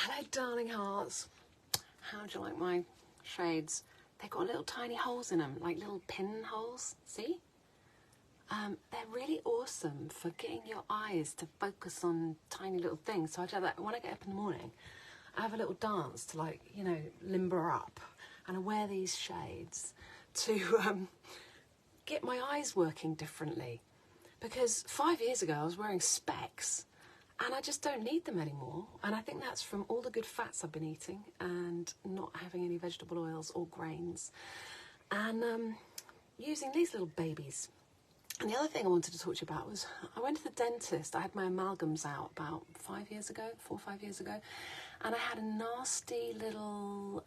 Hello, darling hearts. How do you like my shades? They've got little tiny holes in them, like little pinholes. See? They're really awesome for getting your eyes to focus on tiny little things. So I do that when I get up in the morning. I have a little dance to, like, you know, limber up, and I wear these shades to get my eyes working differently. Because 5 years ago I was wearing specs, and I just don't need them anymore. And I think that's from all the good fats I've been eating and not having any vegetable oils or grains, and using these little babies. And the other thing I wanted to talk to you about was I went to the dentist. I had my amalgams out about 5 years ago, 4 or 5 years ago, and I had a nasty little,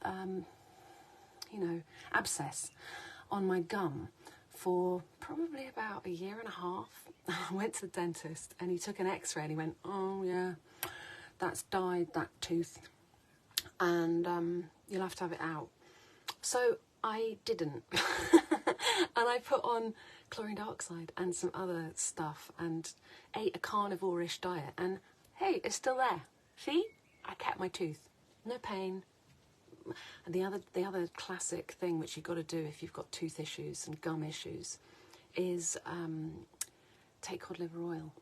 you know, abscess on my gum for probably about a year and a half. I went to the dentist and he took an x-ray and he went, oh yeah, that's died, that tooth, and you'll have to have it out. So I didn't. And I put on chlorine dioxide and some other stuff and ate a carnivorish diet, and hey, it's still there. See? I kept my tooth. No pain. And the other classic thing which you've got to do if you've got tooth issues and gum issues is take cod liver oil.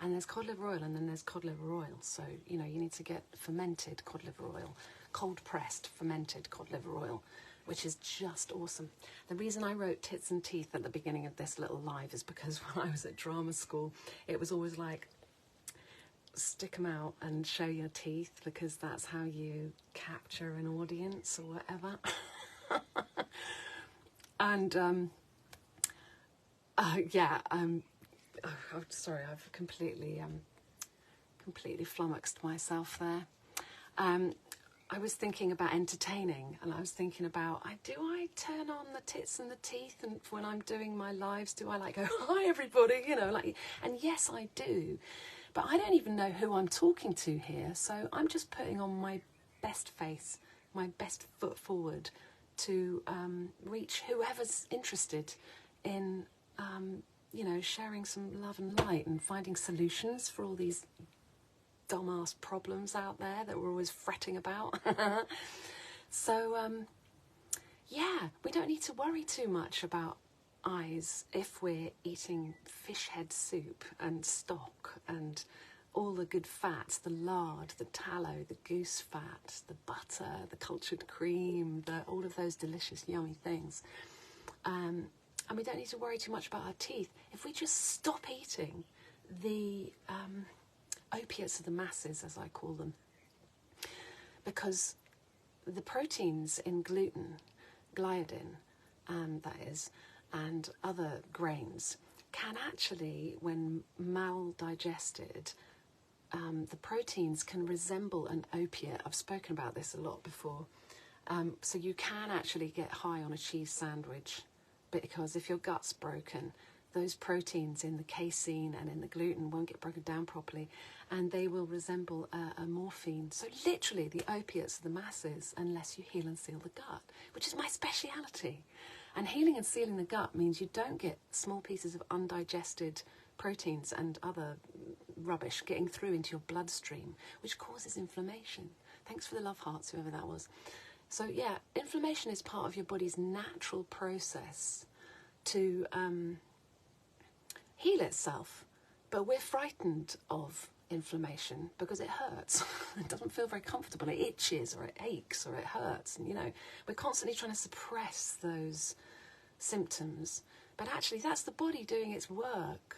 And there's cod liver oil and then there's cod liver oil. So, you know, you need to get fermented cod liver oil, cold pressed fermented cod liver oil, which is just awesome. The reason I wrote Tits and Teeth at the beginning of this little live is because when I was at drama school, it was always like, stick them out and show your teeth, because that's how you capture an audience or whatever. And yeah, I'm sorry, I've completely flummoxed myself there. I was thinking about entertaining, and I was thinking about, do I turn on the tits and the teeth, and when I'm doing my lives, do I like go, hi everybody, you know, like, and yes I do, but I don't even know who I'm talking to here, so I'm just putting on my best face, my best foot forward to reach whoever's interested in, you know, sharing some love and light and finding solutions for all these dumbass problems out there that we're always fretting about. So yeah, we don't need to worry too much about eyes if we're eating fish head soup and stock and all the good fats, the lard, the tallow, the goose fat, the butter, the cultured cream, all of those delicious yummy things. And we don't need to worry too much about our teeth if we just stop eating the opiates of the masses, as I call them, because the proteins in gluten, gliadin, that is, and other grains can actually, when mal-digested, the proteins can resemble an opiate. I've spoken about this a lot before. So you can actually get high on a cheese sandwich, because if your gut's broken, those proteins in the casein and in the gluten won't get broken down properly, and they will resemble a morphine. So literally the opiates of the masses, unless you heal and seal the gut, which is my speciality. And healing and sealing the gut means you don't get small pieces of undigested proteins and other rubbish getting through into your bloodstream, which causes inflammation. Thanks for the love hearts, whoever that was. So yeah, inflammation is part of your body's natural process to heal itself, but we're frightened of inflammation because it hurts. It doesn't feel very comfortable. It itches or it aches or it hurts, and you know, we're constantly trying to suppress those symptoms, but actually that's the body doing its work.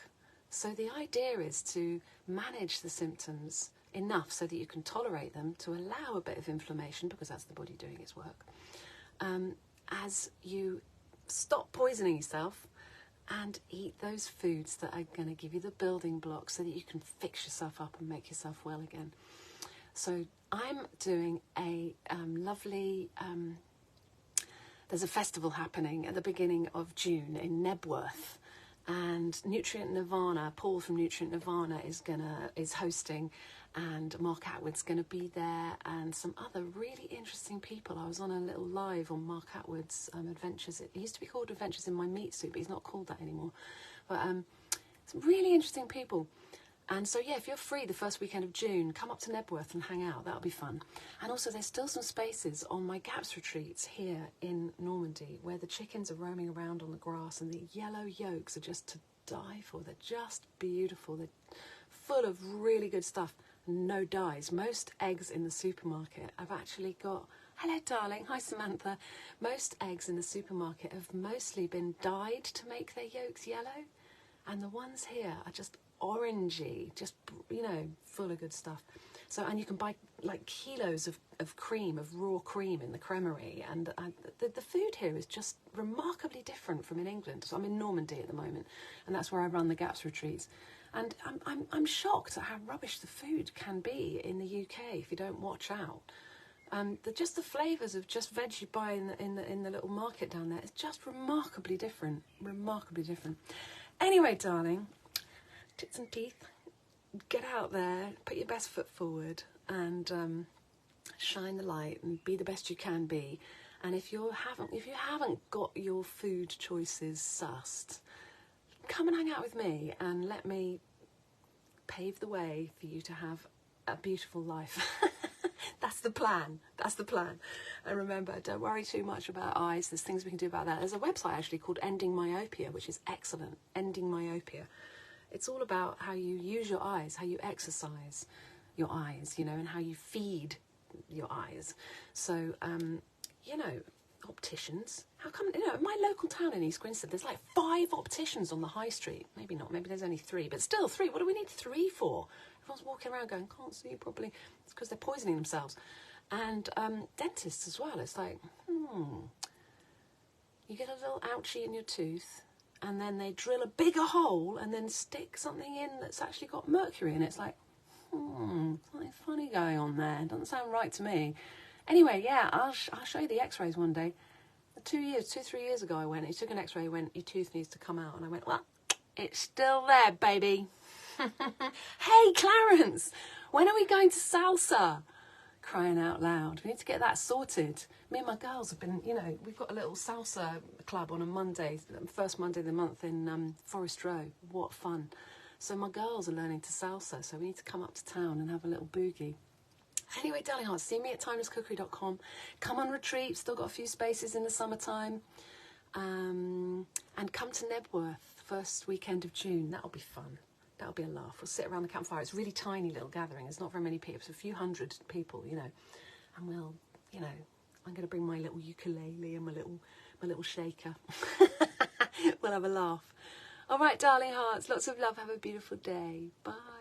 So the idea is to manage the symptoms enough so that you can tolerate them, to allow a bit of inflammation, because that's the body doing its work, as you stop poisoning yourself and eat those foods that are going to give you the building blocks so that you can fix yourself up and make yourself well again. So I'm doing a lovely, there's a festival happening at the beginning of June in Nebworth, and Nutrient Nirvana, Paul from Nutrient Nirvana is hosting, and Mark Atwood's going to be there, and some other really interesting people. I was on a little live on Mark Atwood's Adventures. It used to be called Adventures in My Meat Suit, but he's not called that anymore. But some really interesting people. And so, yeah, if you're free the first weekend of June, come up to Nebworth and hang out. That'll be fun. And also, there's still some spaces on my GAPS retreats here in Normandy where the chickens are roaming around on the grass and the yellow yolks are just to die for. They're just beautiful. They're full of really good stuff. No dyes. Most eggs in the supermarket, I've actually got... Hello, darling. Hi, Samantha. Most eggs in the supermarket have mostly been dyed to make their yolks yellow. And the ones here are just orangey, just, you know, full of good stuff. So, and you can buy like kilos of cream, of raw cream in the creamery. And the food here is just remarkably different from in England. So I'm in Normandy at the moment, and that's where I run the GAPS retreats. And I'm shocked at how rubbish the food can be in the UK if you don't watch out. Just the flavours of just veg you buy in the little market down there is just remarkably different. Remarkably different. Anyway, darling, tits and teeth, get out there, put your best foot forward, and shine the light and be the best you can be. And if you haven't got your food choices sussed, come and hang out with me and let me pave the way for you to have a beautiful life. That's the plan. That's the plan. And remember, don't worry too much about eyes. There's things we can do about that. There's a website actually called Ending Myopia, which is excellent. Ending Myopia. It's all about how you use your eyes, how you exercise your eyes, you know, and how you feed your eyes. So, you know, opticians. How come, you know, in my local town in East Grinstead, there's like 5 opticians on the high street. Maybe not, maybe there's only 3, but still 3. What do we need 3 for? Everyone's walking around going, can't see properly. It's because they're poisoning themselves. And dentists as well. It's like, you get a little ouchie in your tooth, and then they drill a bigger hole and then stick something in that's actually got mercury in it. It's like, something funny going on there. It doesn't sound right to me. Anyway, yeah, I'll show you the x-rays one day. 3 years ago I went, he took an x-ray, he went, your tooth needs to come out. And I went, well, it's still there, baby. Hey, Clarence, when are we going to salsa? Crying out loud. We need to get that sorted. Me and my girls have been, you know, we've got a little salsa club on a Monday, first Monday of the month in Forest Row. What fun. So my girls are learning to salsa, so we need to come up to town and have a little boogie. Anyway, darling hearts, see me at timelesscookery.com. Come on retreat, still got a few spaces in the summertime. And come to Nebworth, first weekend of June. That'll be fun. That'll be a laugh. We'll sit around the campfire. It's a really tiny little gathering. There's not very many people. It's a few hundred people, you know. And we'll, you know, I'm going to bring my little ukulele and my little shaker. We'll have a laugh. All right, darling hearts, lots of love. Have a beautiful day. Bye.